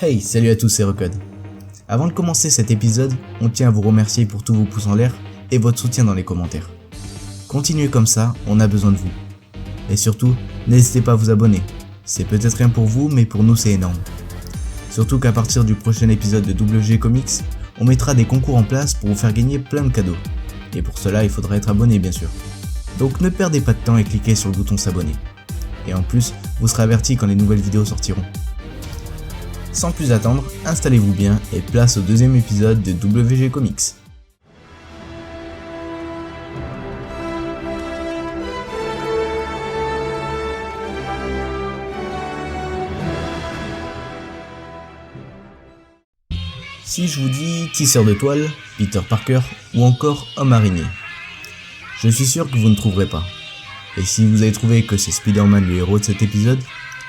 Hey, salut à tous, c'est Recode. Avant de commencer cet épisode, on tient à vous remercier pour tous vos pouces en l'air et votre soutien dans les commentaires. Continuez comme ça, on a besoin de vous. Et surtout, n'hésitez pas à vous abonner. C'est peut-être rien pour vous, mais pour nous c'est énorme. Surtout qu'à partir du prochain épisode de WG Comics, on mettra des concours en place pour vous faire gagner plein de cadeaux. Et pour cela, il faudra être abonné bien sûr. Donc ne perdez pas de temps et cliquez sur le bouton s'abonner. Et en plus, vous serez averti quand les nouvelles vidéos sortiront. Sans plus attendre, installez-vous bien et place au deuxième épisode de WG Comics. Si je vous dis tisseur de toile, Peter Parker ou encore homme araignée, je suis sûr que vous ne trouverez pas. Et si vous avez trouvé que c'est Spider-Man le héros de cet épisode,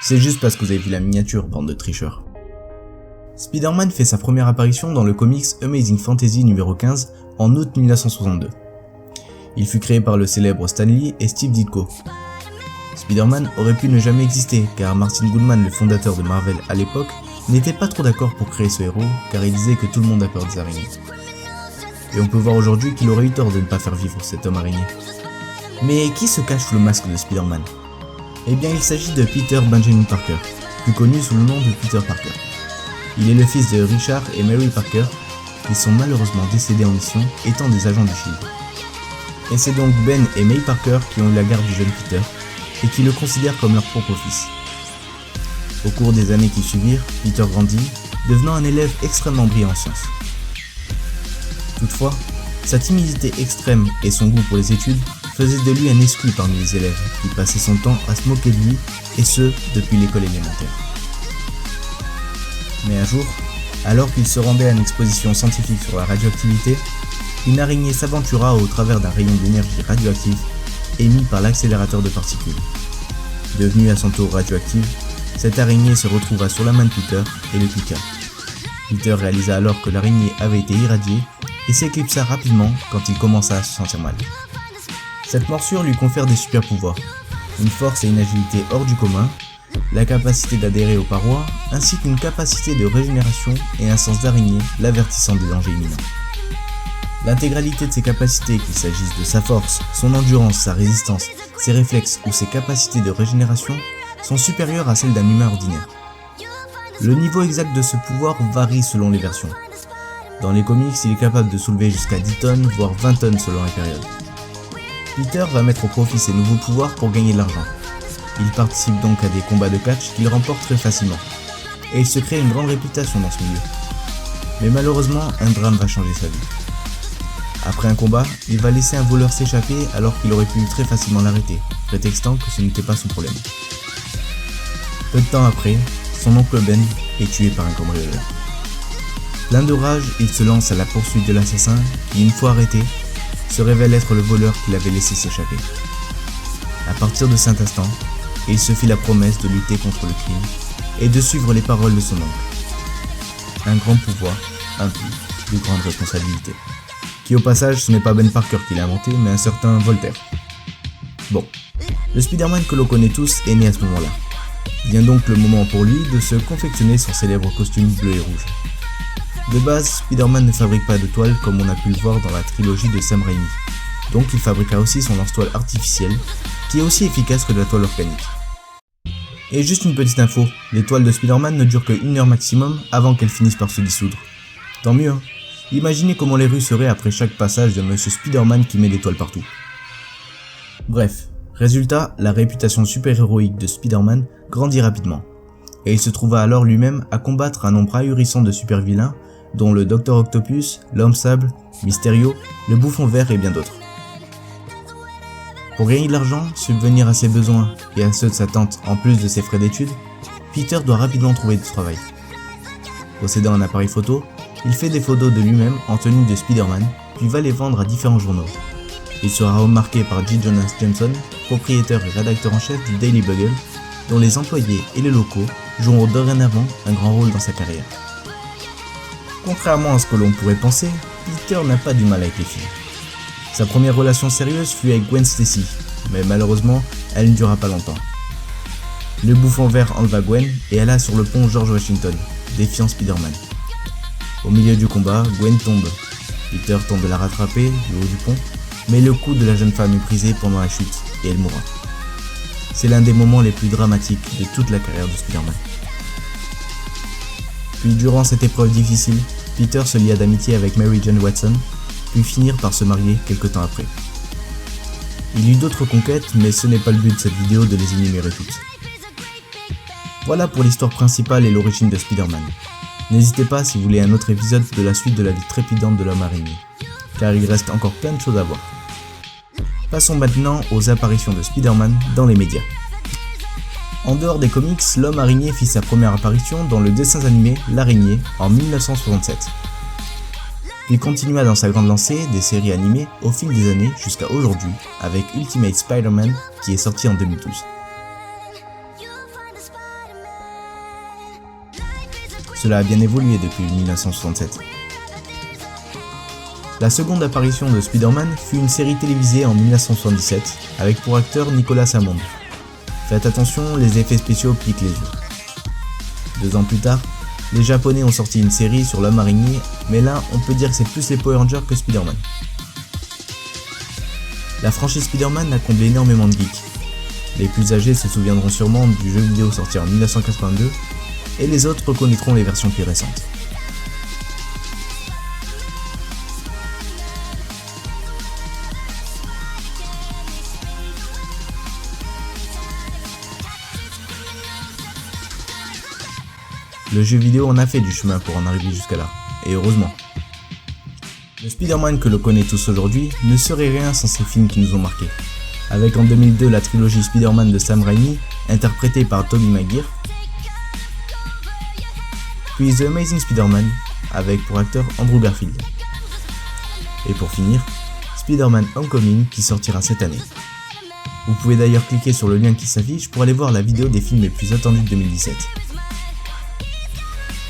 c'est juste parce que vous avez vu la miniature, bande de tricheurs. Spider-Man fait sa première apparition dans le comics Amazing Fantasy numéro 15 en août 1962. Il fut créé par le célèbre Stan Lee et Steve Ditko. Spider-Man aurait pu ne jamais exister car Martin Goodman, le fondateur de Marvel à l'époque, n'était pas trop d'accord pour créer ce héros car il disait que tout le monde a peur des araignées. Et on peut voir aujourd'hui qu'il aurait eu tort de ne pas faire vivre cet homme araignée. Mais qui se cache sous le masque de Spider-Man ? Eh bien il s'agit de Peter Benjamin Parker, plus connu sous le nom de Peter Parker. Il est le fils de Richard et Mary Parker, qui sont malheureusement décédés en mission étant des agents du SHIELD. Et c'est donc Ben et May Parker qui ont eu la garde du jeune Peter, et qui le considèrent comme leur propre fils. Au cours des années qui suivirent, Peter grandit, devenant un élève extrêmement brillant en sciences. Toutefois, sa timidité extrême et son goût pour les études faisaient de lui un exclu parmi les élèves, qui passait son temps à se moquer de lui, et ce, depuis l'école élémentaire. Mais un jour, alors qu'il se rendait à une exposition scientifique sur la radioactivité, une araignée s'aventura au travers d'un rayon d'énergie radioactive émis par l'accélérateur de particules. Devenue à son tour radioactive, cette araignée se retrouva sur la main de Peter et le piqua. Peter réalisa alors que l'araignée avait été irradiée et s'éclipsa rapidement quand il commença à se sentir mal. Cette morsure lui confère des super pouvoirs, une force et une agilité hors du commun, la capacité d'adhérer aux parois, ainsi qu'une capacité de régénération et un sens d'araignée l'avertissant des dangers imminents. L'intégralité de ses capacités, qu'il s'agisse de sa force, son endurance, sa résistance, ses réflexes ou ses capacités de régénération, sont supérieures à celles d'un humain ordinaire. Le niveau exact de ce pouvoir varie selon les versions. Dans les comics, il est capable de soulever jusqu'à 10 tonnes, voire 20 tonnes selon les périodes. Peter va mettre au profit ses nouveaux pouvoirs pour gagner de l'argent. Il participe donc à des combats de catch qu'il remporte très facilement, et il se crée une grande réputation dans ce milieu. Mais malheureusement, un drame va changer sa vie. Après un combat, il va laisser un voleur s'échapper alors qu'il aurait pu très facilement l'arrêter, prétextant que ce n'était pas son problème. Peu de temps après, son oncle Ben est tué par un cambrioleur. Plein de rage, il se lance à la poursuite de l'assassin qui, une fois arrêté, se révèle être le voleur qu'il avait laissé s'échapper. À partir de cet instant, il se fit la promesse de lutter contre le crime et de suivre les paroles de son oncle. Un grand pouvoir implique de grandes responsabilités. Qui au passage, ce n'est pas Ben Parker qui l'a inventé, mais un certain Voltaire. Bon, le Spider-Man que l'on connaît tous est né à ce moment-là. Vient donc le moment pour lui de se confectionner son célèbre costume bleu et rouge. De base, Spider-Man ne fabrique pas de toile comme on a pu le voir dans la trilogie de Sam Raimi. Donc il fabriqua aussi son lance-toile artificielle, qui est aussi efficace que de la toile organique. Et juste une petite info, les toiles de Spider-Man ne durent que 1 heure maximum avant qu'elles finissent par se dissoudre. Tant mieux, hein. Imaginez comment les rues seraient après chaque passage de Monsieur Spider-Man qui met des toiles partout. Bref, résultat, la réputation super-héroïque de Spider-Man grandit rapidement. Et il se trouva alors lui-même à combattre un nombre ahurissant de super-vilains, dont le Dr Octopus, l'Homme Sable, Mysterio, le Bouffon Vert et bien d'autres. Pour gagner de l'argent, subvenir à ses besoins et à ceux de sa tante en plus de ses frais d'études, Peter doit rapidement trouver du travail. Possédant un appareil photo, il fait des photos de lui-même en tenue de Spider-Man, puis va les vendre à différents journaux. Il sera remarqué par J. Jonah Jameson, propriétaire et rédacteur en chef du Daily Bugle, dont les employés et les locaux joueront dorénavant un grand rôle dans sa carrière. Contrairement à ce que l'on pourrait penser, Peter n'a pas du mal avec les filles. Sa première relation sérieuse fut avec Gwen Stacy, mais malheureusement, elle ne dura pas longtemps. Le Bouffon Vert enleva Gwen et alla sur le pont George Washington, défiant Spider-Man. Au milieu du combat, Gwen tombe. Peter tente de la rattraper du haut du pont, mais le cou de la jeune femme est brisé pendant la chute et elle mourra. C'est l'un des moments les plus dramatiques de toute la carrière de Spider-Man. Puis durant cette épreuve difficile, Peter se lia d'amitié avec Mary Jane Watson, puis finirent par se marier quelque temps après. Il y eut d'autres conquêtes, mais ce n'est pas le but de cette vidéo de les énumérer toutes. Voilà pour l'histoire principale et l'origine de Spider-Man. N'hésitez pas si vous voulez un autre épisode de la suite de la vie trépidante de l'homme araignée, car il reste encore plein de choses à voir. Passons maintenant aux apparitions de Spider-Man dans les médias. En dehors des comics, l'homme araignée fit sa première apparition dans le dessin animé L'Araignée en 1967. Il continua dans sa grande lancée des séries animées au fil des années jusqu'à aujourd'hui avec Ultimate Spider-Man qui est sorti en 2012. Cela a bien évolué depuis 1967. La seconde apparition de Spider-Man fut une série télévisée en 1977 avec pour acteur Nicolas Hammond. Faites attention, les effets spéciaux piquent les yeux. 2 ans plus tard, les Japonais ont sorti une série sur l'homme araignée, mais là on peut dire que c'est plus les Power Rangers que Spider-Man. La franchise Spider-Man a comblé énormément de geeks. Les plus âgés se souviendront sûrement du jeu vidéo sorti en 1982, et les autres reconnaîtront les versions plus récentes. Le jeu vidéo en a fait du chemin pour en arriver jusqu'à là, et heureusement. Le Spider-Man que l'on connaît tous aujourd'hui ne serait rien sans ces films qui nous ont marqués, avec en 2002 la trilogie Spider-Man de Sam Raimi, interprétée par Tobey Maguire, puis The Amazing Spider-Man, avec pour acteur Andrew Garfield. Et pour finir, Spider-Man Homecoming qui sortira cette année. Vous pouvez d'ailleurs cliquer sur le lien qui s'affiche pour aller voir la vidéo des films les plus attendus de 2017.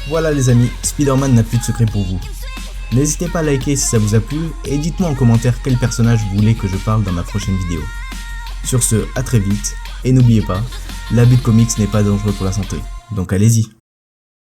Voilà les amis, Spider-Man n'a plus de secret pour vous. N'hésitez pas à liker si ça vous a plu et dites-moi en commentaire quel personnage vous voulez que je parle dans ma prochaine vidéo. Sur ce, à très vite, et n'oubliez pas, l'abus de comics n'est pas dangereux pour la santé, donc allez-y.